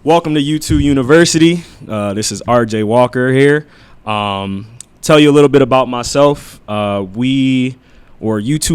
Welcome to U2NIVERSITY. This is RJ Walker here. Tell you a little bit about myself. U2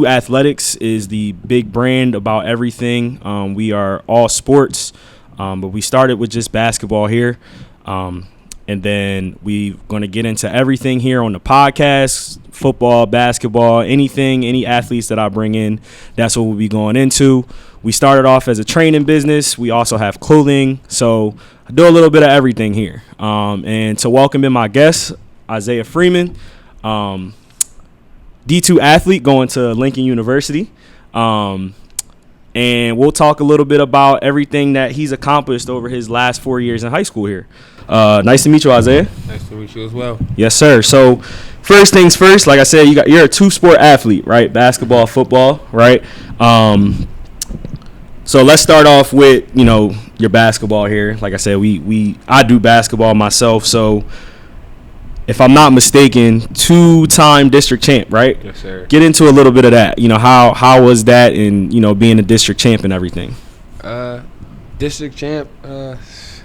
Athletics is the big brand about everything. We are all sports, but we started with just basketball here. And then we're going to get into everything here on the podcast, football, basketball, anything, any athletes that I bring in. That's what we'll be going into. We started off as a training business. We also have clothing. So I do a little bit of everything here. And to welcome in my guest, Isaiah Freeman, D2 athlete going to Lincoln University. And we'll talk a little bit about everything that he's accomplished over his last 4 years in high school here. Nice to meet you, Isaiah. Nice to meet you as well. Yes, sir. So first things first, like I said, you're a two-sport athlete, right? Basketball, football, right? So let's start off with, your basketball here. Like I said, I do basketball myself. So if I'm not mistaken, two-time district champ, right? Yes, sir. Get into a little bit of that. How was that in, being a district champ and everything? District champ, it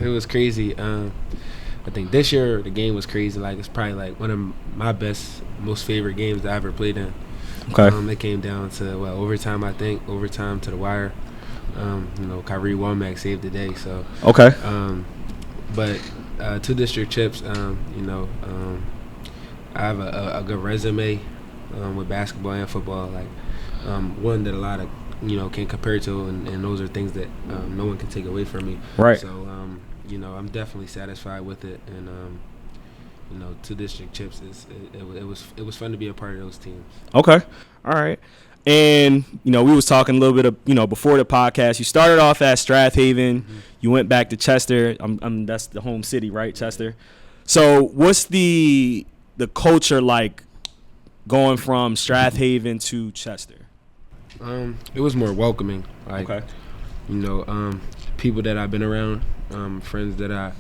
was crazy. I think this year the game was crazy. Like, it's probably like one of my most favorite games I ever played in. Okay. It came down to overtime. I think overtime to the wire. Kyrie Womack saved the day. So okay. But two district champs. I have a good resume with basketball and football. Like one that a lot of can compare to, and those are things that no one can take away from me. Right. So I'm definitely satisfied with it, and two district chips it was fun to be a part of those teams. Okay. All right. And, we was talking a little bit of, before the podcast, you started off at Strathaven. Mm-hmm. You went back to Chester. That's the home city, right, Chester? So what's the culture like going from Strathaven to Chester? It was more welcoming. Like, okay. People that I've been around, friends that I've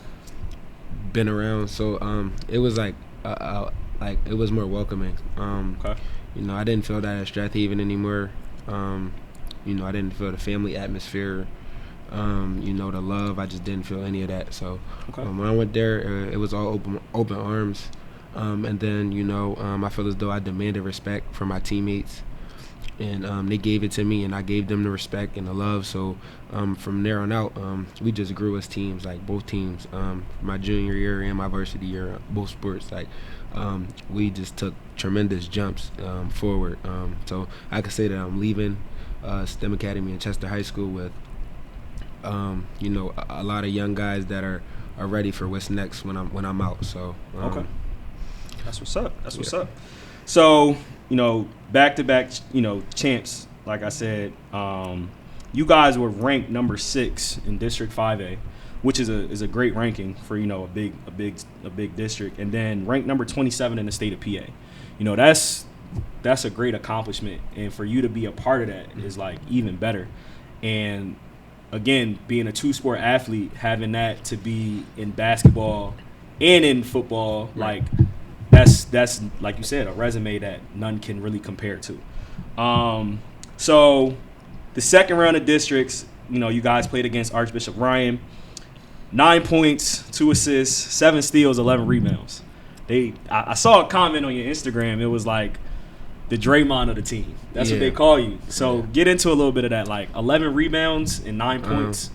been around. So it was like it was more welcoming. Okay. I didn't feel that at Strathaven anymore. I didn't feel the family atmosphere. The love. I just didn't feel any of that. So okay. When I went there, it was all open arms. And then I feel as though I demanded respect from my teammates, and they gave it to me, and I gave them the respect and the love. So from there on out, we just grew as teams, like both teams. My junior year and my varsity year, both sports, like we just took tremendous jumps forward. So I could say that I'm leaving STEM Academy and Chester High School with a lot of young guys that are ready for what's next when I'm out. So okay. That's what's up. That's what's up. So, back-to-back, champs, like I said, you guys were ranked number 6 in District 5A, which is a great ranking for, a big district, and then ranked number 27 in the state of PA. That's a great accomplishment, and for you to be a part of that is like even better. And again, being a two-sport athlete, having that to be in basketball and in football, like that's like you said, a resume that none can really compare to. So the second round of districts, you guys played against Archbishop Ryan. 9 points, 2 assists, 7 steals, 11 rebounds. I saw a comment on your Instagram. It was like the Draymond of the team. That's what they call you. So get into a little bit of that, like 11 rebounds and 9 points.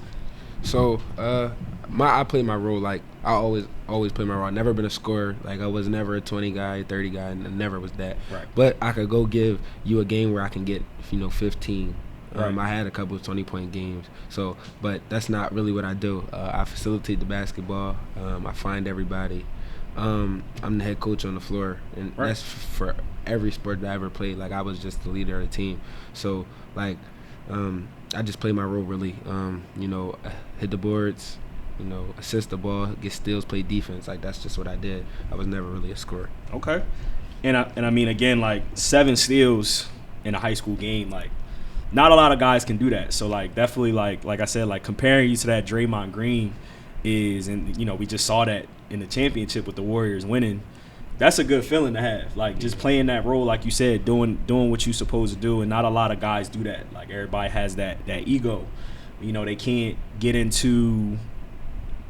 I played my role. Like, I always played my role. I've never been a scorer. Like, I was never a 20 guy, 30 guy, and never was that. Right. But I could go give you a game where I can get 15. Right. I had a couple of 20-point games. So, but that's not really what I do. I facilitate the basketball. I find everybody. I'm the head coach on the floor, and that's for every sport that I ever played. Like, I was just the leader of the team. So, like, I just play my role really. Hit the boards, assist the ball, get steals, play defense. Like, that's just what I did. I was never really a scorer. Okay. And I mean, again, like 7 steals in a high school game, like not a lot of guys can do that. So, like, definitely, like I said, like comparing you to that Draymond Green is, and we just saw that in the championship with the Warriors winning. That's a good feeling to have. Like, just playing that role, like you said, doing what you're supposed to do, and not a lot of guys do that. Like, everybody has that ego. They can't get into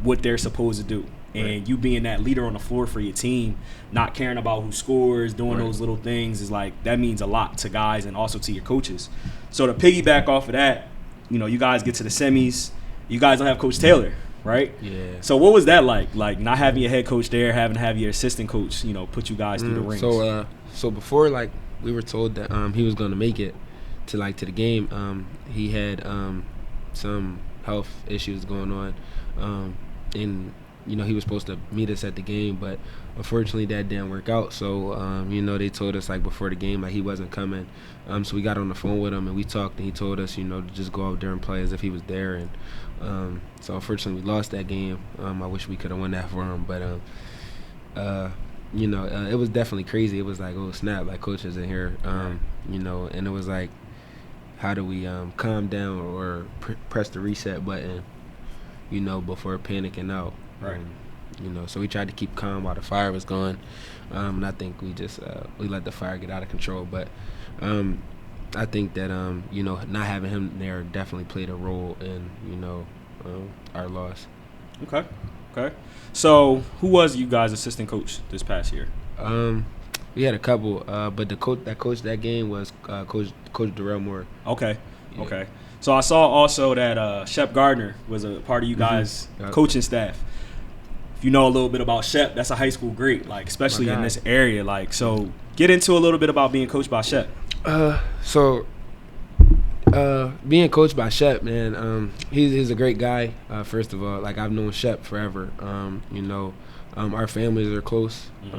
what they're supposed to do. And you being that leader on the floor for your team, not caring about who scores, doing those little things is like, that means a lot to guys and also to your coaches. So to piggyback off of that, you know, you guys get to the semis. You guys don't have Coach Taylor, right? Yeah. So what was that like? Like not having your head coach there, having to have your assistant coach, you know, put you guys through the rings. So before, like, we were told that he was gonna make it to the game. He had some health issues going on, and you know, he was supposed to meet us at the game, but unfortunately that didn't work out. So, you know, they told us, like, before the game, like, he wasn't coming. So we got on the phone with him, and we talked, and he told us, you know, to just go out there and play as if he was there. And so, unfortunately, we lost that game. I wish we could have won that for him. But, you know, it was definitely crazy. It was like, oh, snap, like, coach isn't here. You know, and it was like, how do we calm down or press the reset button, you know, before panicking out. Right. You know, so we tried to keep calm while the fire was going, and I think we just we let the fire get out of control. But I think that you know, not having him there definitely played a role in, you know, our loss. Okay. So who was you guys' assistant coach this past year? We had a couple, but the coach that coached that game was Coach Darrell Moore. Okay. Yeah. Okay. So I saw also that Shep Gardner was a part of you guys' coaching staff. If you know a little bit about Shep, that's a high school great, like, especially in this area. Like, so get into a little bit about being coached by Shep. So being coached by Shep, man, he's a great guy. First of all, like, I've known Shep forever. You know, our families are close. You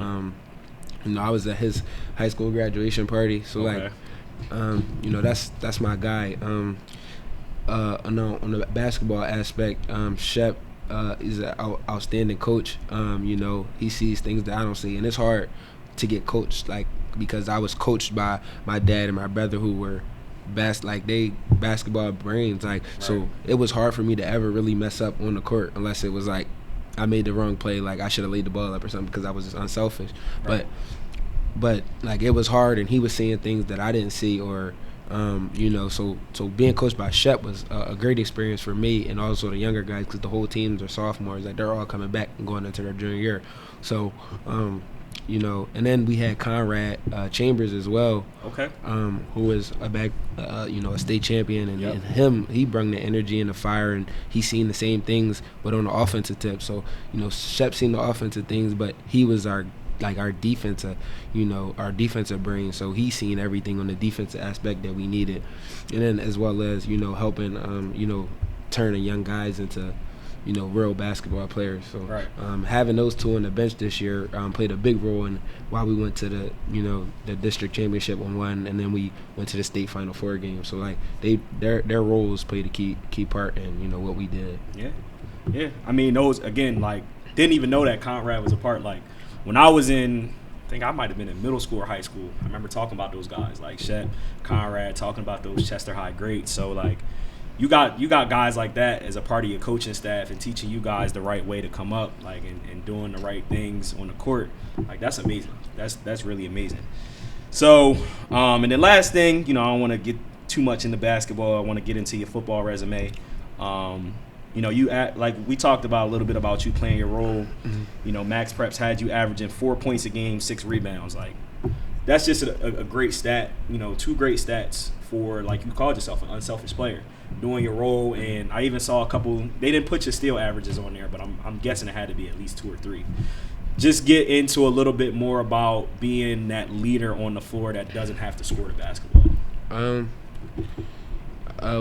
know, I was at his high school graduation party, so like, you know, that's my guy. On the basketball aspect, Shep is an outstanding coach. You know, he sees things that I don't see, and it's hard to get coached, like, because I was coached by my dad and my brother who were basketball brains, like, so it was hard for me to ever really mess up on the court unless it was like I made the wrong play, like I should have laid the ball up or something because I was just unselfish. But like, it was hard, and he was seeing things that I didn't see, or you know, so being coached by Shep was a great experience for me and also the younger guys, because the whole teams are sophomores, like, they're all coming back and going into their junior year. So you know, and then we had Conrad Chambers as well, who was you know, a state champion, and he brought the energy and the fire, and he's seen the same things but on the offensive tip. So, you know, Shep seen the offensive things, but he was our defensive, you know, our defensive brain. So he's seen everything on the defensive aspect that we needed, and then as well as, you know, helping you know, turning young guys into, you know, real basketball players. So having those two on the bench this year played a big role in why we went to the, you know, the district championship and won, and then we went to the state Final Four game. So like, their roles played a key part in, you know, what we did. Yeah. I mean, those, again, like, didn't even know that Conrad was a part. Like, when I was in, I think I might have been in middle school or high school, I remember talking about those guys, like Shep, Conrad, talking about those Chester High greats. So like, you got guys like that as a part of your coaching staff and teaching you guys the right way to come up, like, and doing the right things on the court. Like, that's amazing. That's really amazing. So, and the last thing, you know, I don't want to get too much into basketball. I want to get into your football resume. You know, like we talked about a little bit about you playing your role. You know, Max Preps had you averaging 4 points a game, 6 rebounds. Like, that's just a great stat. You know, 2 great stats for, like, you called yourself an unselfish player, doing your role. And I even saw a couple. They didn't put your steal averages on there, but I'm guessing it had to be at least 2 or 3. Just get into a little bit more about being that leader on the floor that doesn't have to score the basketball.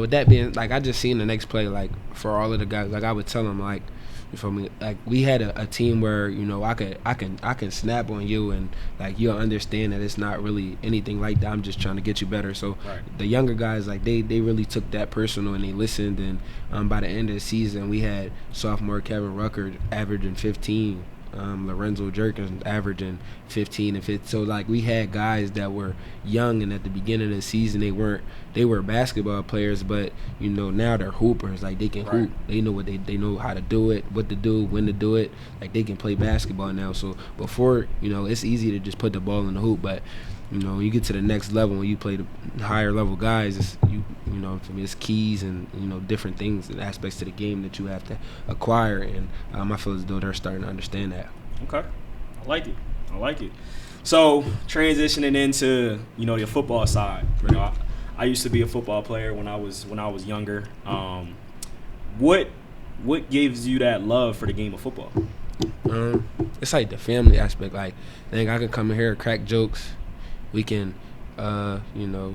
With that being, like, I just seen the next play, like, for all of the guys, like, I would tell them, like, you feel me, like, we had a team where, you know, I can snap on you, and like, you'll understand that it's not really anything like that. I'm just trying to get you better. So the younger guys, like, they really took that personal, and they listened, and by the end of the season, we had sophomore Kevin Rucker averaging 15. Lorenzo Jerkins averaging 15 and 15. So like, we had guys that were young, and at the beginning of the season they were basketball players, but, you know, now they're hoopers. Like, they can hoop. They know what they know how to do it, what to do, when to do it. Like, they can play basketball now. So before, you know, it's easy to just put the ball in the hoop, but you know, when you get to the next level, when you play the higher level guys, it's, you know, for me, it's keys and, you know, different things and aspects to the game that you have to acquire. And I feel as though they're starting to understand that. Okay. I like it. So transitioning into, you know, your football side. You know, I used to be a football player when I was younger. What gives you that love for the game of football? It's like the family aspect. Like, I think I can come in here, crack jokes. We can, you know,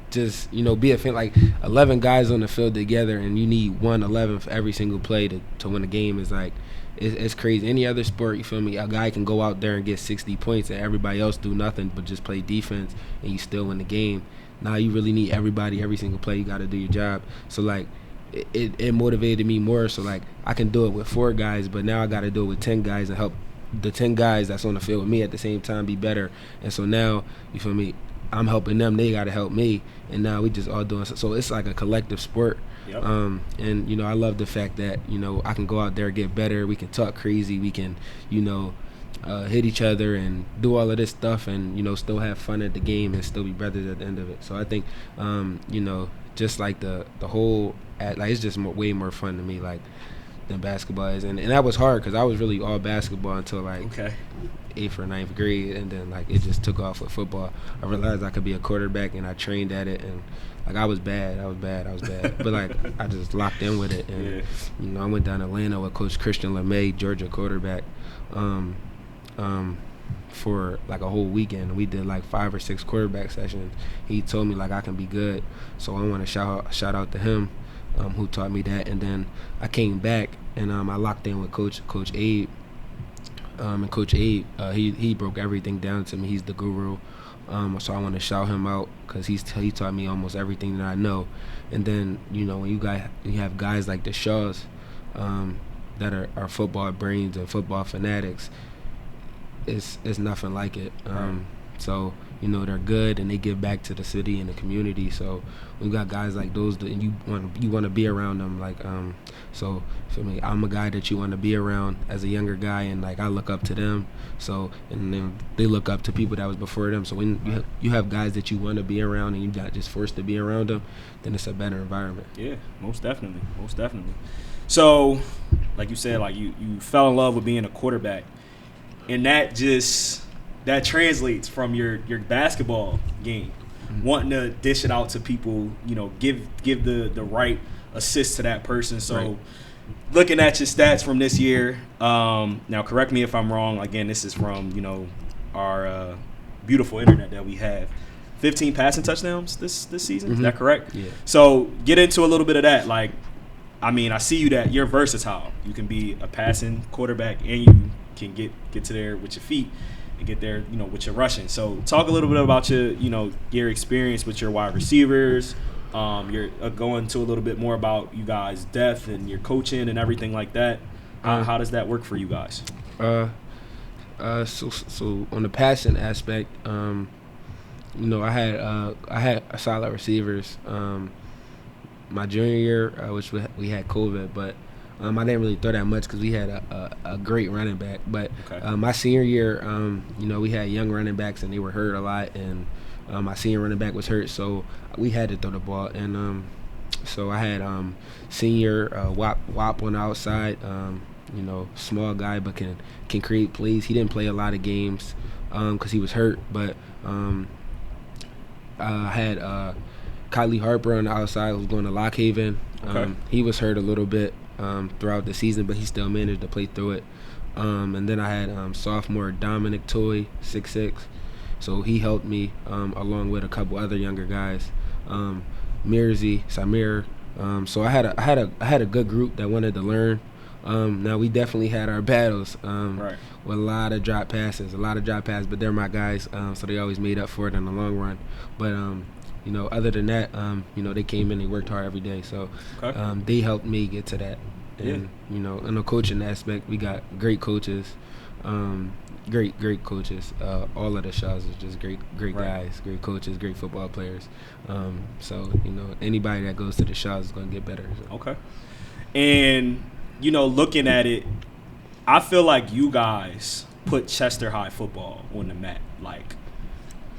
just, you know, be a fan. Like 11 guys on the field together, and you need 11 for every single play to win a game. Is like, it's crazy. Any other sport, you feel me? A guy can go out there and get 60 points, and everybody else do nothing but just play defense, and you still win the game. Now you really need everybody, every single play. You got to do your job. So like, it motivated me more. So like, I can do it with 4 guys, but now I got to do it with 10 guys and help the 10 guys that's on the field with me at the same time be better. And so now, you feel me, I'm helping them, they got to help me, and now we just all doing so it's like a collective sport. Yep. And you know, I love the fact that, you know, I can go out there, get better, we can talk crazy, we can, you know, hit each other and do all of this stuff, and, you know, still have fun at the game and still be brothers at the end of it. So I think, you know, just like the whole, like, it's just way more fun to me, like, than basketball is. And that was hard because I was really all basketball until like 8th or 9th grade, and then like it just took off with football. I realized I could be a quarterback, and I trained at it, and like I was bad, but like I just locked in with it. And you know, I went down to Atlanta with Coach Christian LeMay, Georgia quarterback, for like a whole weekend. We did like 5 or 6 quarterback sessions. He told me like I can be good, so I want to shout out to him, who taught me that. And then I came back, and I locked in with Coach Abe. And Coach Abe, he broke everything down to me. He's the guru. So I want to shout him out because he taught me almost everything that I know. And then, you know, when you have guys like the Shaws, that are football brains and football fanatics, it's nothing like it. So, you know, they're good, and they give back to the city and the community. So we got guys like those, and you want to be around them. Like, so for me, I'm a guy that you want to be around as a younger guy, and like I look up to them. So, and then they look up to people that was before them. So when you have guys that you want to be around, and you're not just forced to be around them, then it's a better environment. Yeah, most definitely. So, like you said, like you fell in love with being a quarterback, and that translates from your basketball game, wanting to dish it out to people, you know, give the right assist to that person. So looking at your stats from this year, now correct me if I'm wrong, again, this is from, you know, our beautiful internet that we have. 15 passing touchdowns this season, is that correct? Yeah. So get into a little bit of that. Like, I mean, I see you that you're versatile. You can be a passing quarterback, and you can get to there with your feet and get there, you know, with your rushing. So talk a little bit about your experience with your wide receivers. You're going to a little bit more about you guys' depth and your coaching and everything like that. How does that work for you guys? So on the passing aspect, you know, I had solid receivers. My junior year, which we had COVID, but I didn't really throw that much because we had a great running back. But my senior year, you know, we had young running backs, and they were hurt a lot, and my senior running back was hurt, so we had to throw the ball. And so I had senior Wop on the outside, you know, small guy but can create plays. He didn't play a lot of games because he was hurt, but I had Kylie Harper on the outside, who was going to Lock Haven. He was hurt a little bit throughout the season, but he still managed to play through it. And then I had sophomore Dominic Toy, 6'6", so he helped me along with a couple other younger guys, Mirzi, Samir. So I had a good group that wanted to learn. Now we definitely had our battles with a lot of drop passes, but they're my guys, so they always made up for it in the long run. But you know, other than that, you know, they came in, they worked hard every day, so they helped me get to that. And you know, in the coaching aspect, we got great coaches, great coaches. All of the Shaws is just great guys, great coaches, great football players. So you know, anybody that goes to the Shaws is going to get better. So. And you know, looking at it, I feel like you guys put Chester High football on the map. Like,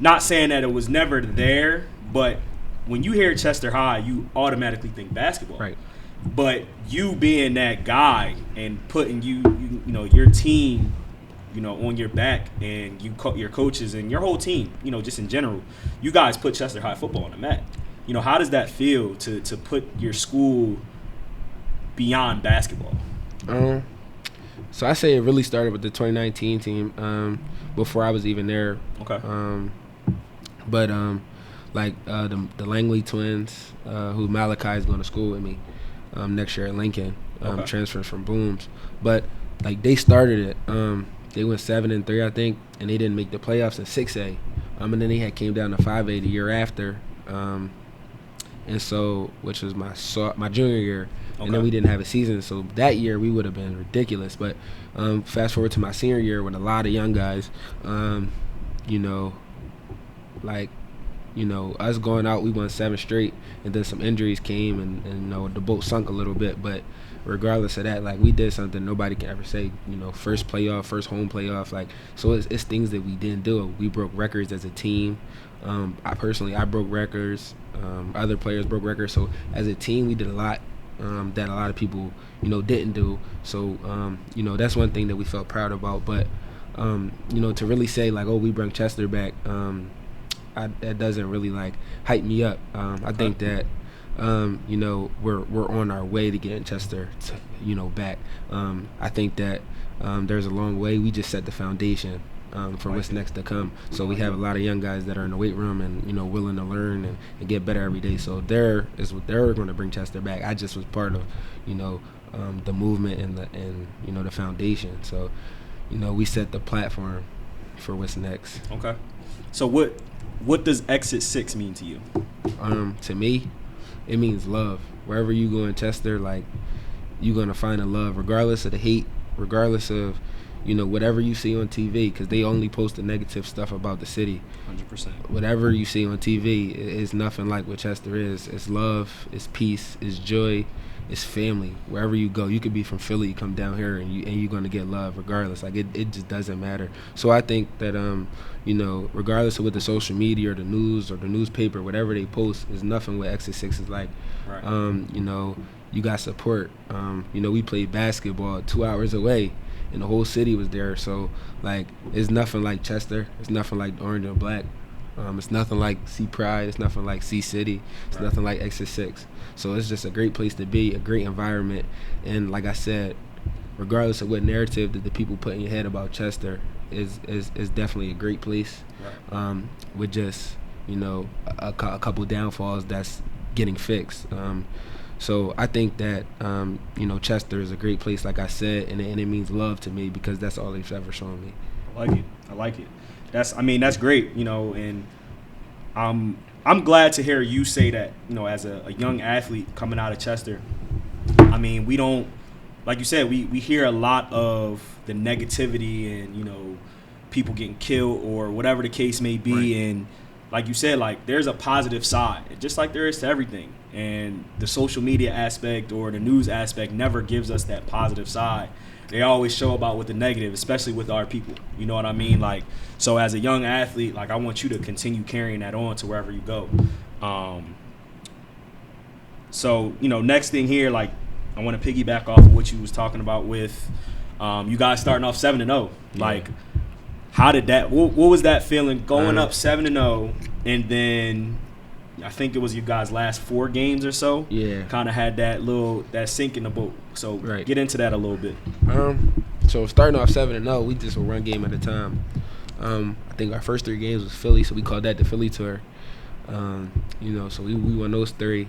not saying that it was never there, but when you hear Chester High, you automatically think basketball. Right. But you being that guy and putting you know, your team, you know, on your back, and your coaches and your whole team, you know, just in general, you guys put Chester High football on the map. You know, how does that feel to put your school beyond basketball? So I say it really started with the 2019 team, before I was even there. Okay. But the Langley twins, who Malachi is going to school with me next year at Lincoln, transfers from Booms. But like they started it. They went 7-3, I think, and they didn't make the playoffs in 6A. And then they had came down to 5A the year after. And so, which was my junior year, and then we didn't have a season. So that year we would have been ridiculous. But fast forward to my senior year with a lot of young guys, you know, like, you know, us going out, we won 7 straight, and then some injuries came, and you know, the boat sunk a little bit. But regardless of that, like, we did something nobody can ever say. You know, first home playoff, like, so it's things that we didn't do. We broke records as a team. I broke records. Other players broke records. So as a team, we did a lot that a lot of people, you know, didn't do. So you know, that's one thing that we felt proud about. But you know, to really say like, oh, we brought Chester back, that doesn't really like hype me up. I think that you know, we're on our way to getting Chester you know, back. I think that there's a long way. We just set the foundation for what's next to come. So we have a lot of young guys that are in the weight room and, you know, willing to learn and get better every day. So they're going to bring Chester back. I just was part of, you know, the movement and you know, the foundation. So, you know, we set the platform for what's next. Okay. So what does Exit 6 mean to you? To me, it means love. Wherever you go in Chester, like, you're going to find a love, regardless of the hate, regardless of, you know, whatever you see on TV, because they only post the negative stuff about the city. 100%. Whatever you see on TV is nothing like what Chester is. It's love, it's peace, it's joy, it's family. Wherever you go, you could be from Philly, you come down here, and you're going to get love regardless. Like, it just doesn't matter. So I think that, you know, regardless of what the social media or the news or the newspaper, whatever they post, is nothing what Exit 6 is like. Right. You know, you got support. You know, we played basketball 2 hours away, and the whole city was there. So, like, it's nothing like Chester. It's nothing like Orange and Black. It's nothing like C Pride. It's nothing like C City. It's nothing like Exit 6. So it's just a great place to be, a great environment. And like I said, regardless of what narrative that the people put in your head about Chester, is definitely a great place. Right. With just, you know, a couple downfalls that's getting fixed. So I think that, you know, Chester is a great place, like I said, and it means love to me because that's all they've ever shown me. I like it. That's great, you know, and I'm glad to hear you say that, you know, as a young athlete coming out of Chester. I mean, we don't, like you said, we hear a lot of the negativity and, you know, people getting killed or whatever the case may be. Right. And like you said, like, there's a positive side, just like there is to everything. And the social media aspect or the news aspect never gives us that positive side. They always show about with the negative, especially with our people. You know what I mean? Like, so as a young athlete, like, I want you to continue carrying that on to wherever you go. So, you know, next thing here, like, I want to piggyback off of what you was talking about with you guys starting off 7-0. Like, how did that? What was that feeling going up 7-0, and then I think it was you guys' last 4 games or so. Yeah, kind of had that sink in the boat. So get into that a little bit. So starting off 7-0, we just were one game at a time. I think our first 3 games was Philly, so we called that the Philly tour. You know, so we won those 3.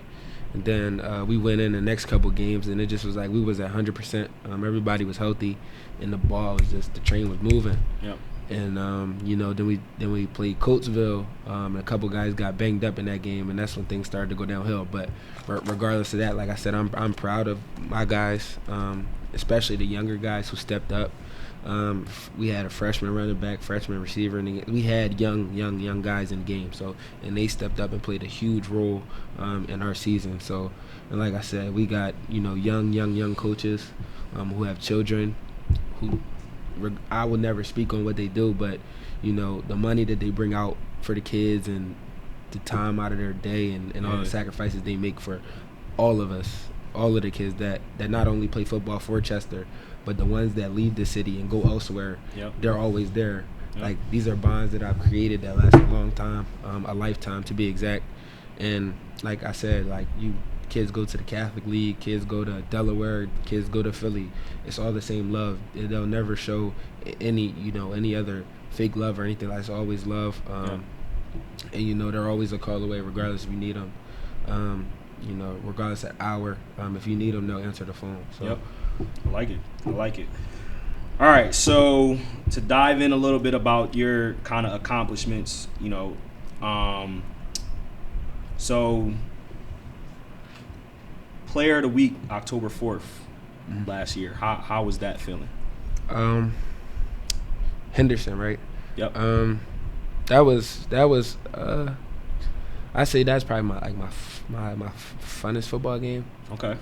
And then we went in the next couple games, and it just was like we was at 100%. Everybody was healthy, and the ball was just, the train was moving. Yep. And you know, then we played Coatesville, and a couple guys got banged up in that game, and that's when things started to go downhill. But regardless of that, like I said, I'm proud of my guys, especially the younger guys who stepped up. We had a freshman running back, freshman receiver, and we had young guys in the game. So, and they stepped up and played a huge role in our season. So, and like I said, we got, you know, young coaches who have children who, I will never speak on what they do, but, you know, the money that they bring out for the kids and the time out of their day and all the sacrifices they make for all of us, all of the kids that not only play football for Chester, but the ones that leave the city and go elsewhere. They're always there. Like, these are bonds that I've created that last a long time, a lifetime to be exact. And like I said, like, kids go to the Catholic League, kids go to Delaware, kids go to Philly. It's all the same love. They'll never show any other fake love or anything. Like, it's always love. And they're always a call away, regardless if you need them. Regardless of hour, if you need them, they'll answer the phone. So. I like it. All right, so to dive in a little bit about your kind of accomplishments, so Player of the Week, October 4th last year. How was that feeling? Henderson, right? Yep. That was I say that's probably my funnest football game. Okay.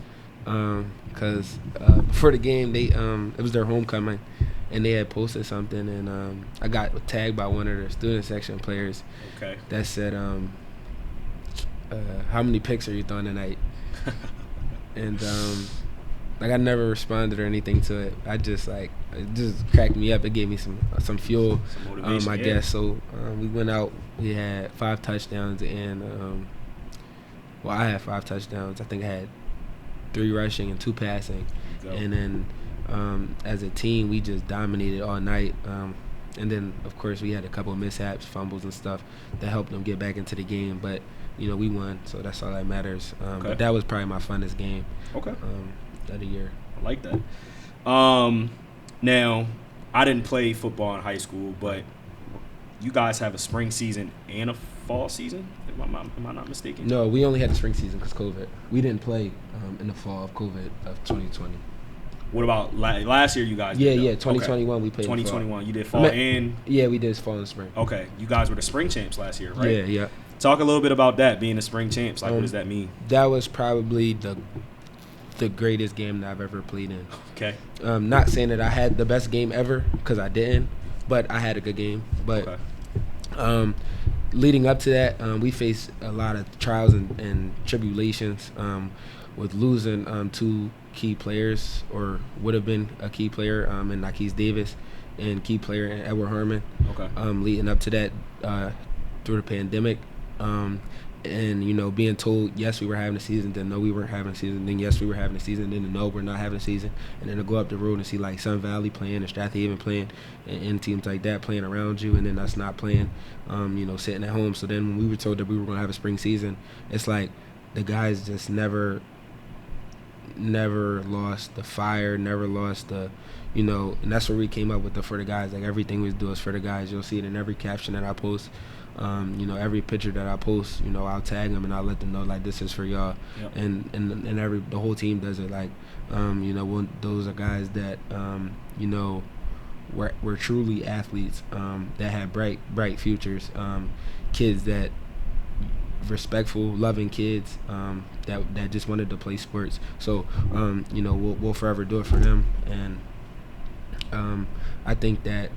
Because before the game, it was their homecoming, and they had posted something, and I got tagged by one of their student section players. Okay. That said, how many picks are you throwing tonight? And I never responded or anything to it. It just cracked me up. It gave me some fuel, some motivation, I guess. So we went out. We had 5 touchdowns, and I had 5 touchdowns. I think I had 3 rushing and 2 passing. And then as a team, we just dominated all night. And then, of course, we had a couple of mishaps, fumbles and stuff that helped them get back into the game. But, we won, so that's all that matters. But that was probably my funnest game of the year. I like that. Now, I didn't play football in high school, but you guys have a spring season and a fall season? Am I not mistaken? No, we only had the spring season because COVID. We didn't play in the fall of COVID of 2020. What about last year? You guys? Yeah. 2021 we played. 2021, you did fall and. Yeah, we did fall and spring. Okay, you guys were the spring champs last year, right? Yeah. Talk a little bit about that, being the spring champs. Like, what does that mean? That was probably the greatest game that I've ever played in. Okay. Not saying that I had the best game ever, because I didn't, but I had a good game. But leading up to that, we faced a lot of trials and tribulations with losing 2 key players, or would have been a key player in Nikes Davis and key player in Edward Herman. Okay. Leading up to that through the pandemic. And being told yes we were having a season, then no we weren't having a season, then yes we were having a season, then no we're not having a season, and then to go up the road and see like Sun Valley playing and Strathaven playing and teams like that playing around you, and then us not playing, sitting at home. So then when we were told that we were going to have a spring season, it's like the guys just never lost the fire, never lost the, and that's where we came up with the for the guys. Like, everything we do is for the guys. You'll see it in every caption that I post. Every picture that I post, I'll tag them and I'll let them know like this is for y'all. Yep. And the whole team does it. Like, those are guys that were truly athletes that had bright futures. Kids that respectful, loving kids that just wanted to play sports. So we'll forever do it for them. And I think that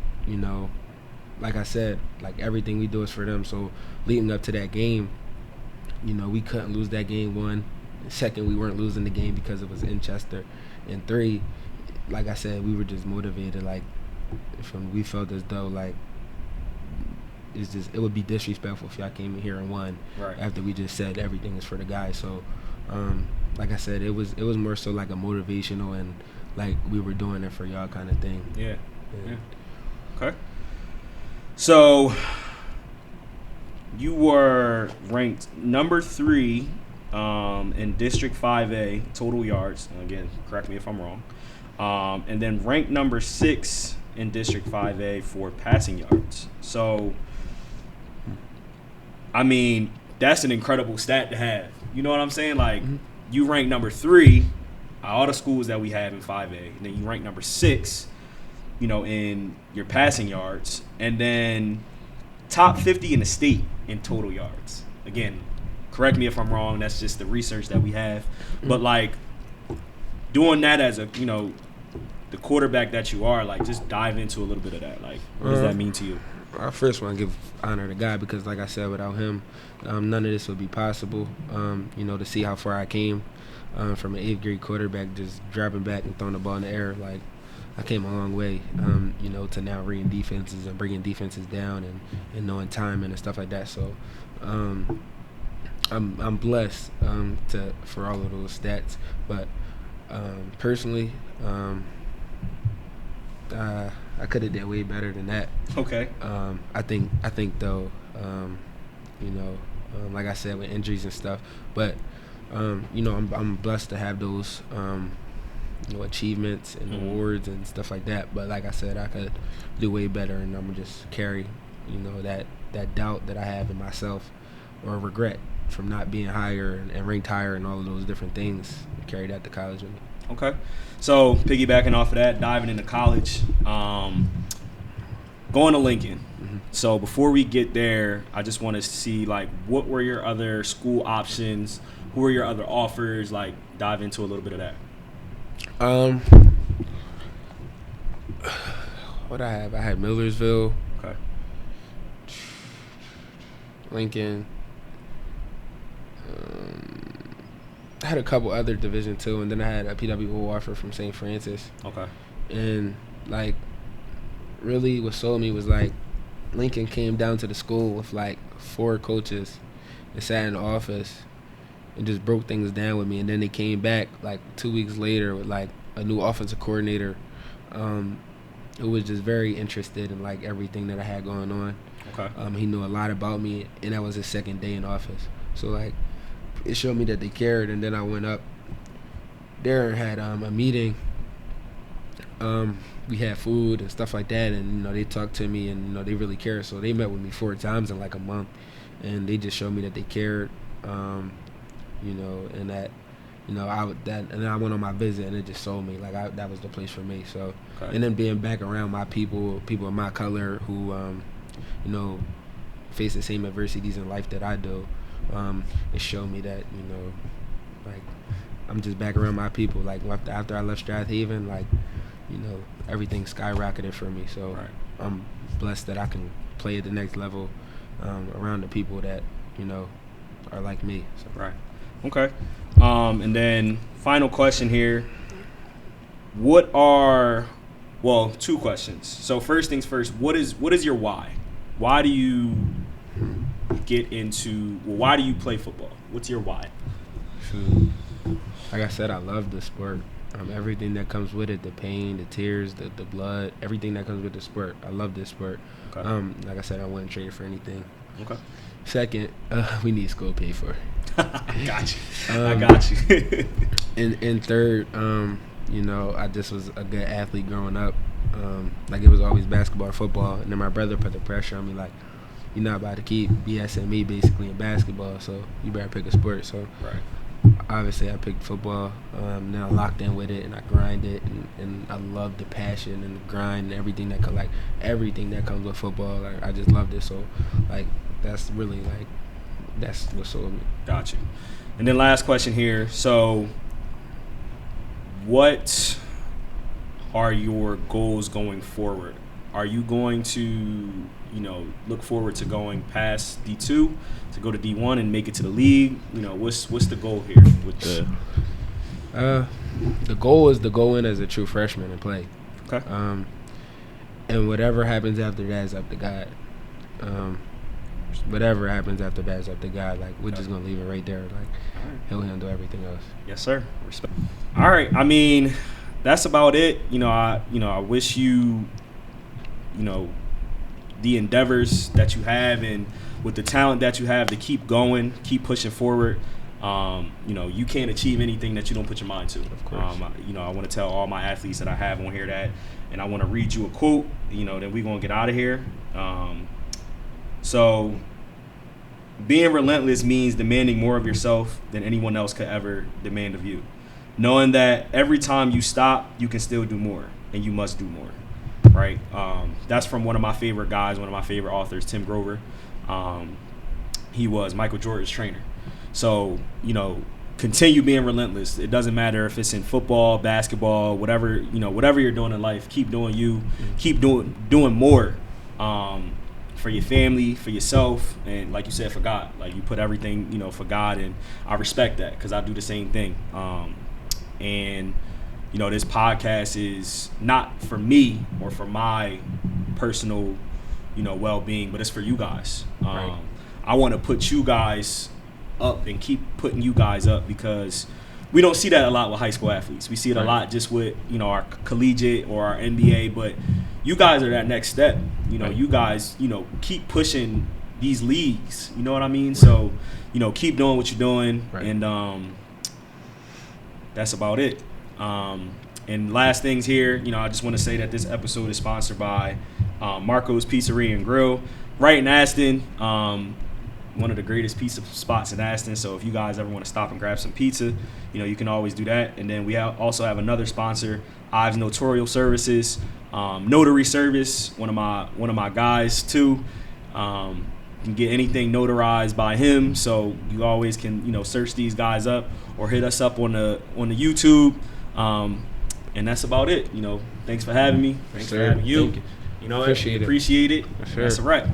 like I said, like, everything we do is for them. So leading up to that game, we couldn't lose that game. 1, 2, we weren't losing the game because it was in Chester. And 3, like I said, we were just motivated. Like, we felt as though like it would be disrespectful if y'all came in here and won after we just said everything is for the guys. So like I said, it was more so like a motivational and like we were doing it for y'all kind of thing. Yeah. Okay. So you were ranked number 3 in District 5A total yards. And again, correct me if I'm wrong. And then ranked number 6 in District 5A for passing yards. So, I mean, that's an incredible stat to have. You know what I'm saying? Like, you rank number 3 out of all the schools that we have in 5A, and then you rank number 6, in your passing yards, and then top 50 in the state in total yards. Again, correct me if I'm wrong. That's just the research that we have. But, like, doing that as a, the quarterback that you are, like, just dive into a little bit of that. Like, what does that mean to you? I first want to give honor to God because, like I said, without Him, none of this would be possible. To see how far I came from an 8th grade quarterback, just dropping back and throwing the ball in the air, like I came a long way. To now reading defenses and bringing defenses down and knowing timing and stuff like that. So, I'm blessed for all of those stats, but personally, I could have did way better than that. Okay. I think though, like I said, with injuries and stuff, but I'm blessed to have those achievements and awards and stuff like that. But like I said, I could do way better, and I'm gonna just carry that doubt that I have in myself or regret from not being higher and ranked higher and all of those different things. Carry that to college with me. Okay. So piggybacking off of that, diving into college, going to Lincoln. Mm-hmm. So before we get there, I just want to see, like, what were your other school options? Who were your other offers? Like, dive into a little bit of that. What I have? I had Millersville. Okay. Lincoln. I had a couple other Division II, and then I had a PWO offer from St. Francis. Okay. And, like, really what sold me was, like, Lincoln came down to the school with, like, 4 coaches and sat in the office and just broke things down with me. And then they came back, like, 2 weeks later with, like, a new offensive coordinator who was just very interested in, like, everything that I had going on. Okay. He knew a lot about me, and that was his second day in office. So, like, it showed me that they cared. And then I went up there and had a meeting. We had food and stuff like that, and they talked to me, and they really cared. So they met with me 4 times in like a month, and they just showed me that they cared. And that and then I went on my visit, and it just sold me, like, that was the place for me. So Okay. And then being back around my people of my color who face the same adversities in life that I do, it showed me that like, I'm just back around my people. Like, after I left Strathaven, like, everything skyrocketed for me. So Right. I'm blessed that I can play at the next level around the people that are like me. So. Right. Okay. And then final question here. Two questions. So first things first, what is your why? Why do you why do you play football? What's your why? Like I said, I love the sport. Everything that comes with it, the pain, the tears, the blood, everything that comes with the sport. I love this sport. Okay. Like I said, I wouldn't trade it for anything. Okay. Second, we need school paid for. Got you. I got you. And third, I just was a good athlete growing up. Like, it was always basketball or football. And then my brother put the pressure on me, like, you're not about to keep BSing me basically in basketball, so you better pick a sport. So Right. obviously I picked football. Now I'm locked in with it, and I grind it, and I love the passion and the grind and everything that comes with football. Like, I just loved it. So, like, that's really, like, that's what sold me. Got you. And then last question here. So what are your goals going forward? Are you going to, look forward to going past D2 to go to D1 and make it to the league? What's the goal here with the goal is to go in as a true freshman and play. Okay. And whatever happens after that is up to God. Whatever happens after that is up to God. Like, we're just gonna leave it right there. Like, He'll handle everything else. Yes, sir. Respect. All right. I mean, that's about it. I wish you, the endeavors that you have, and with the talent that you have, to keep going, keep pushing forward. You can't achieve anything that you don't put your mind to. Of course. I want to tell all my athletes that I have on here that, and I want to read you a quote, then we're going to get out of here. So being relentless means demanding more of yourself than anyone else could ever demand of you. Knowing that every time you stop, you can still do more, and you must do more, right? That's from one of my favorite guys, one of my favorite authors, Tim Grover. He was Michael Jordan's trainer. So, continue being relentless. It doesn't matter if it's in football, basketball, whatever you're doing in life. Keep doing you. Keep doing more for your family, for yourself, and like you said, for God. Like you put everything for God, and I respect that because I do the same thing. And this podcast is not for me or for my personal well-being, but it's for you guys. Right. I want to put you guys up and keep putting you guys up because we don't see that a lot with high school athletes. We see it a lot just with our collegiate or our NBA, but you guys are that next step. You guys keep pushing these leagues. You know what I mean? So keep doing what you're doing, and that's about it. And last things here, I just want to say that this episode is sponsored by Marco's Pizzeria and Grill right in Aston. One of the greatest pizza spots in Aston. So if you guys ever want to stop and grab some pizza, you can always do that. And then we also have another sponsor, Ives Notarial Services, notary service. One of my guys too. Can get anything notarized by him. So you always can search these guys up or hit us up on the YouTube. And that's about it. Thanks for having me. Thanks for having you. Thank you. Appreciate it. Sure. That's a wrap.